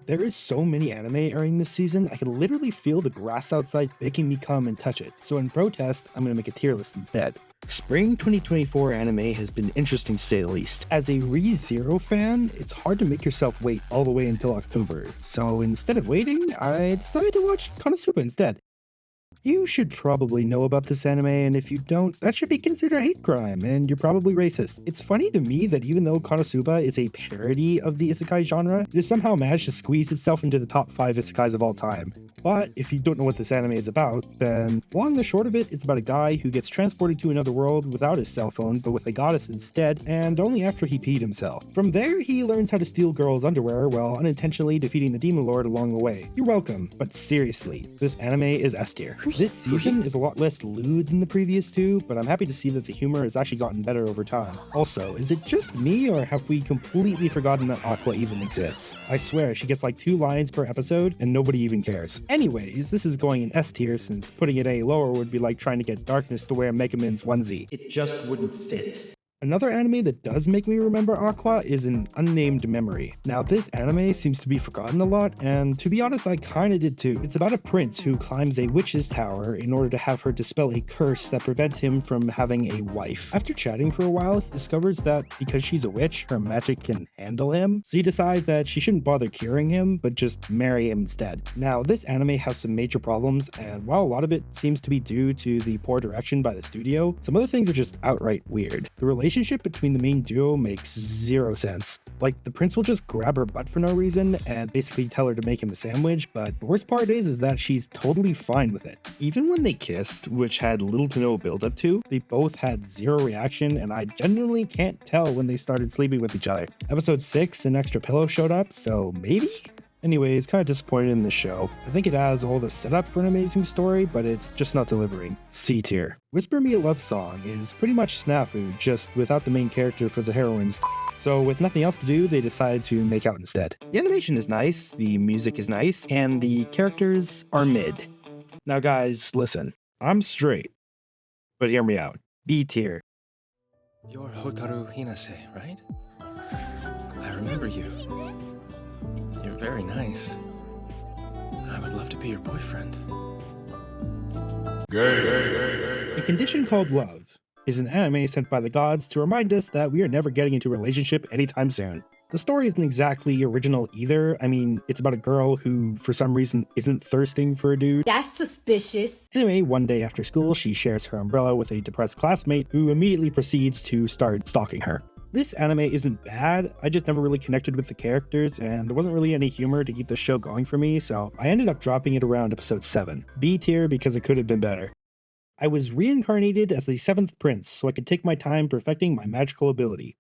There is so many anime airing this season, I can literally feel the grass outside making me come and touch it. So in protest, I'm gonna make a tier list instead. Spring 2024 anime has been interesting to say the least. As a ReZero fan, it's hard to make yourself wait all the way until October. So instead of waiting, I decided to watch Konosuba instead. You should probably know about this anime, and if you don't, that should be considered a hate crime, and you're probably racist. It's funny to me that even though Konosuba is a parody of the isekai genre, it has somehow managed to squeeze itself into the top 5 isekais of all time. But if you don't know what this anime is about, then long and the short of it, it's about a guy who gets transported to another world without his cell phone, but with a goddess instead, and only after he peed himself. From there, he learns how to steal girls' underwear while unintentionally defeating the Demon Lord along the way. You're welcome, but seriously, this anime is S tier. This season is a lot less lewd than the previous two, but I'm happy to see that the humor has actually gotten better over time. Also, is it just me, or have we completely forgotten that Aqua even exists? I swear, she gets like 2 lines per episode, and nobody even cares. Anyways, this is going in S tier since putting it any lower would be like trying to get Darkness to wear Mega Man's onesie. It just wouldn't fit. Another anime that does make me remember Aqua is an Unnamed Memory. Now this anime seems to be forgotten a lot, and to be honest I kinda did too. It's about a prince who climbs a witch's tower in order to have her dispel a curse that prevents him from having a wife. After chatting for a while, he discovers that because she's a witch, her magic can handle him, so he decides that she shouldn't bother curing him, but just marry him instead. Now this anime has some major problems, and while a lot of it seems to be due to the poor direction by the studio, some other things are just outright weird. The relationship between the main duo makes 0 sense. Like, the prince will just grab her butt for no reason and basically tell her to make him a sandwich, but the worst part is that she's totally fine with it. Even when they kissed, which had little to no build up to, they both had 0 reaction, and I genuinely can't tell when they started sleeping with each other. Episode 6, an extra pillow showed up, so maybe? Anyways, kind of disappointed in the show. I think it has all the setup for an amazing story, but it's just not delivering. C tier. Whisper Me a Love Song is pretty much Snafu, just without the main character for the heroines. So with nothing else to do, they decided to make out instead. The animation is nice, the music is nice, and the characters are mid. Now guys, listen. I'm straight, but hear me out. B tier. You're Hotaru Hinase, right? I remember you. You're very nice. I would love to be your boyfriend. A Condition Called Love is an anime sent by the gods to remind us that we are never getting into a relationship anytime soon. The story isn't exactly original either. I mean, it's about a girl who, for some reason, isn't thirsting for a dude. That's suspicious. Anyway, one day after school, she shares her umbrella with a depressed classmate who immediately proceeds to start stalking her. This anime isn't bad, I just never really connected with the characters, and there wasn't really any humor to keep the show going for me, so I ended up dropping it around episode 7. B tier because it could have been better. I was reincarnated as the 7th prince, so I could take my time perfecting my magical ability.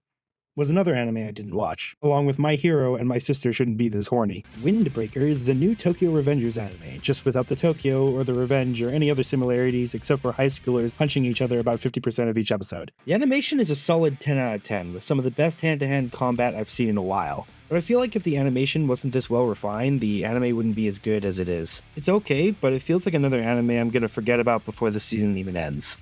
Was another anime I didn't watch, along with My Hero and My Sister Shouldn't Be This Horny. Windbreaker is the new Tokyo Revengers anime, just without the Tokyo or the revenge or any other similarities except for high schoolers punching each other about 50% of each episode. The animation is a solid 10 out of 10, with some of the best hand-to-hand combat I've seen in a while. But I feel like if the animation wasn't this well refined, the anime wouldn't be as good as it is. It's okay, but it feels like another anime I'm gonna forget about before the season even ends.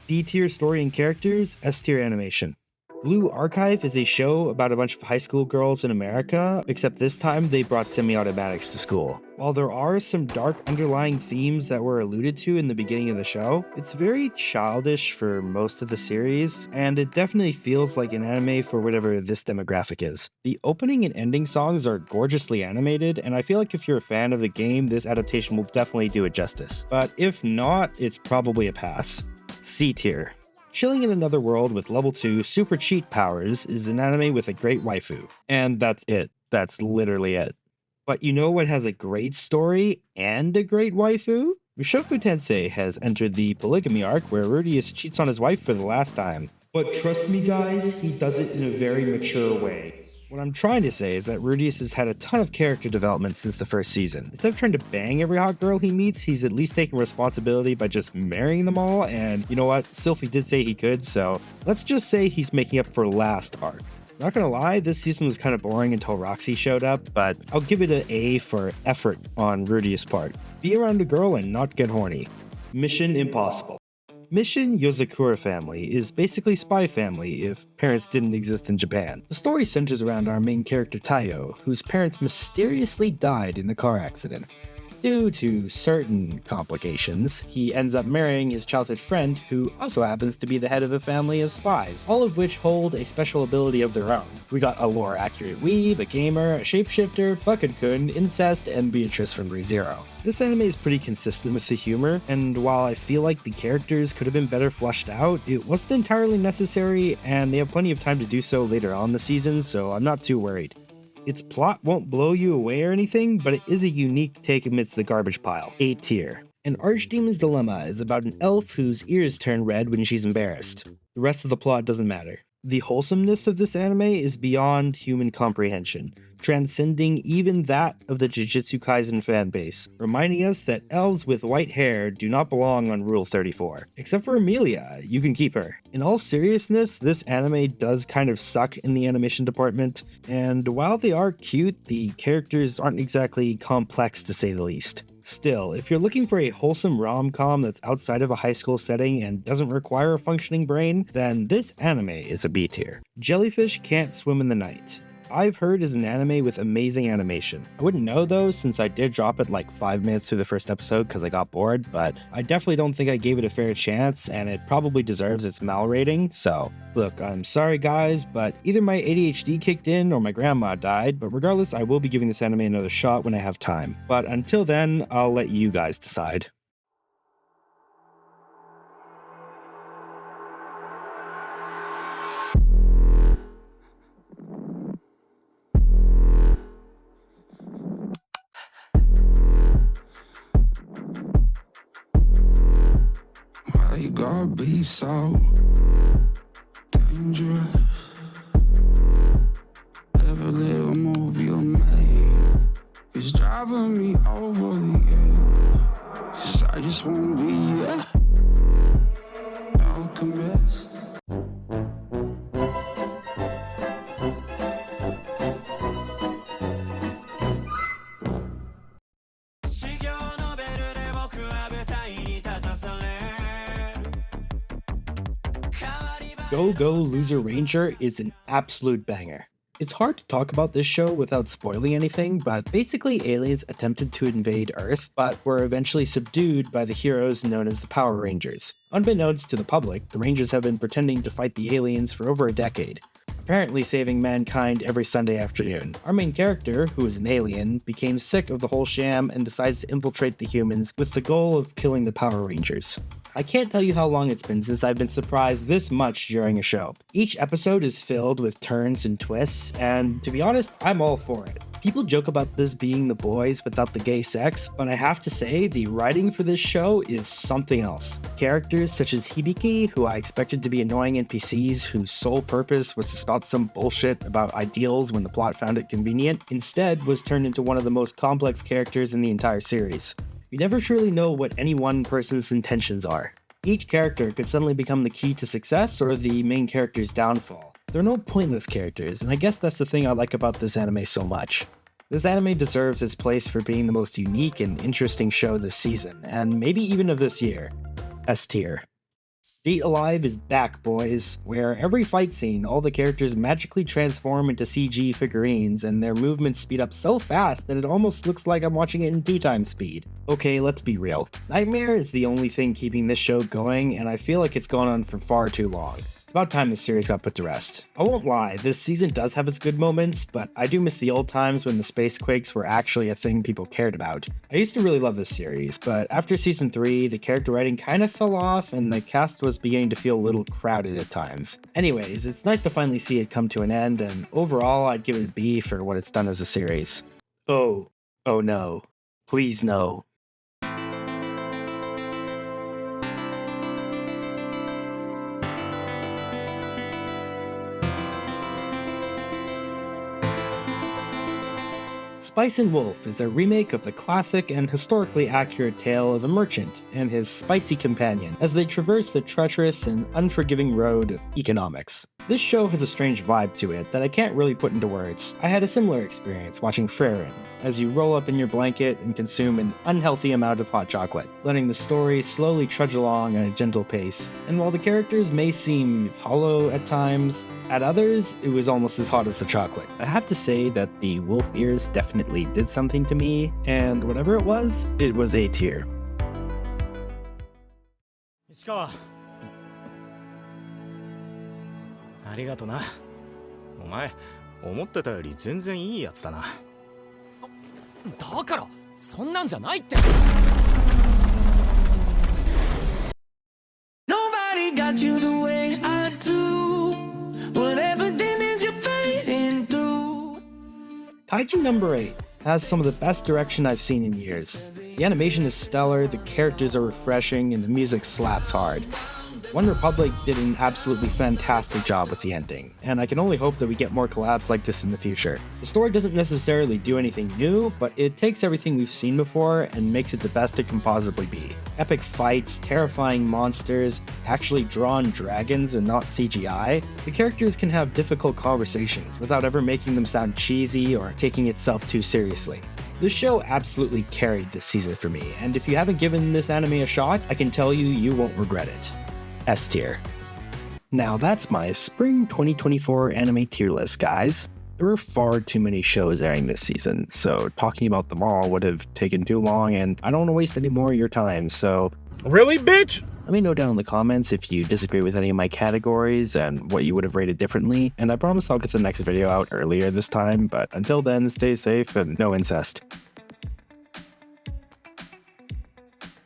B tier story and characters, S tier animation. Blue Archive is a show about a bunch of high school girls in America, except this time they brought semi-automatics to school. While there are some dark underlying themes that were alluded to in the beginning of the show, it's very childish for most of the series, and it definitely feels like an anime for whatever this demographic is. The opening and ending songs are gorgeously animated, and I feel like if you're a fan of the game, this adaptation will definitely do it justice. But if not, it's probably a pass. C tier. Chilling in Another World with level 2 super cheat powers is an anime with a great waifu. And that's it. That's literally it. But you know what has a great story and a great waifu? Mushoku Tensei has entered the polygamy arc where Rudeus cheats on his wife for the last time. But trust me guys, he does it in a very mature way. What I'm trying to say is that Rudeus has had a ton of character development since the first season. Instead of trying to bang every hot girl he meets, he's at least taking responsibility by just marrying them all, and you know what, Sylphie did say he could, so let's just say he's making up for last arc. Not gonna lie, this season was kind of boring until Roxy showed up, but I'll give it an A for effort on Rudeus' part. Be around a girl and not get horny. Mission impossible. Mission Yozakura Family is basically Spy Family if parents didn't exist in Japan. The story centers around our main character Taiyo, whose parents mysteriously died in a car accident. Due to certain complications, he ends up marrying his childhood friend, who also happens to be the head of a family of spies, all of which hold a special ability of their own. We got a lore-accurate weeb, a gamer, a shapeshifter, Bucket-kun, incest, and Beatrice from ReZero. This anime is pretty consistent with the humor, and while I feel like the characters could have been better fleshed out, it wasn't entirely necessary, and they have plenty of time to do so later on in the season, so I'm not too worried. Its plot won't blow you away or anything, but it is a unique take amidst the garbage pile. A tier. An Archdemon's Dilemma is about an elf whose ears turn red when she's embarrassed. The rest of the plot doesn't matter. The wholesomeness of this anime is beyond human comprehension, transcending even that of the Jujutsu Kaisen fanbase, reminding us that elves with white hair do not belong on Rule 34. Except for Emilia, you can keep her. In all seriousness, this anime does kind of suck in the animation department, and while they are cute, the characters aren't exactly complex to say the least. Still, if you're looking for a wholesome rom-com that's outside of a high school setting and doesn't require a functioning brain, then this anime is a B tier. Jellyfish Can't Swim in the Night. I've heard is an anime with amazing animation. I wouldn't know though, since I did drop it like 5 minutes through the first episode because I got bored, but I definitely don't think I gave it a fair chance, and it probably deserves its mal rating, so look, I'm sorry guys, but either my ADHD kicked in or my grandma died, but regardless, I will be giving this anime another shot when I have time. But until then, I'll let you guys decide. Why you gotta be so dangerous? Every little move you make is driving me over the edge. 'Cause I just wanna be alchemist. Go Go Loser Ranger is an absolute banger. It's hard to talk about this show without spoiling anything, but basically aliens attempted to invade Earth, but were eventually subdued by the heroes known as the Power Rangers. Unbeknownst to the public, the Rangers have been pretending to fight the aliens for over a decade, apparently saving mankind every Sunday afternoon. Our main character, who is an alien, became sick of the whole sham and decides to infiltrate the humans with the goal of killing the Power Rangers. I can't tell you how long it's been since I've been surprised this much during a show. Each episode is filled with turns and twists, and to be honest, I'm all for it. People joke about this being The Boys without the gay sex, but I have to say, the writing for this show is something else. Characters such as Hibiki, who I expected to be annoying NPCs whose sole purpose was to spout some bullshit about ideals when the plot found it convenient, instead was turned into one of the most complex characters in the entire series. You never truly know what any one person's intentions are. Each character could suddenly become the key to success or the main character's downfall. There are no pointless characters, and I guess that's the thing I like about this anime so much. This anime deserves its place for being the most unique and interesting show this season, and maybe even of this year. S tier. Date A Live is back, boys, where every fight scene, all the characters magically transform into CG figurines and their movements speed up so fast that it almost looks like I'm watching it in 2x speed. Okay, let's be real. Nightmare is the only thing keeping this show going, and I feel like it's gone on for far too long. It's about time this series got put to rest. I won't lie, this season does have its good moments, but I do miss the old times when the space quakes were actually a thing people cared about. I used to really love this series, but after season 3, the character writing kind of fell off and the cast was beginning to feel a little crowded at times. Anyways, it's nice to finally see it come to an end, and overall I'd give it a B for what it's done as a series. Oh no. Please no. Spice and Wolf is a remake of the classic and historically accurate tale of a merchant and his spicy companion as they traverse the treacherous and unforgiving road of economics. This show has a strange vibe to it that I can't really put into words. I had a similar experience watching Frieren, as you roll up in your blanket and consume an unhealthy amount of hot chocolate, letting the story slowly trudge along at a gentle pace. And while the characters may seem hollow at times, at others, it was almost as hot as the chocolate. I have to say that the wolf ears definitely did something to me, and whatever it was A tier. 市川ありがとなお前思ってたより全然いいやつだなだからそんなんじゃないって Nobody got you the way I do. Whatever damage you're fading to. Kaiju number 8 has some of the best direction I've seen in years. The animation is stellar, the characters are refreshing, and the music slaps hard. One Republic did an absolutely fantastic job with the ending, and I can only hope that we get more collabs like this in the future. The story doesn't necessarily do anything new, but it takes everything we've seen before and makes it the best it can possibly be. Epic fights, terrifying monsters, actually drawn dragons and not CGI. The characters can have difficult conversations without ever making them sound cheesy or taking itself too seriously. The show absolutely carried this season for me, and if you haven't given this anime a shot, I can tell you you won't regret it. S tier. Now that's my spring 2024 anime tier list, guys. There were far too many shows airing this season, so talking about them all would have taken too long, and I don't want to waste any more of your time, so... Really, bitch? Let me know down in the comments if you disagree with any of my categories and what you would have rated differently, and I promise I'll get the next video out earlier this time, but until then, stay safe and no incest.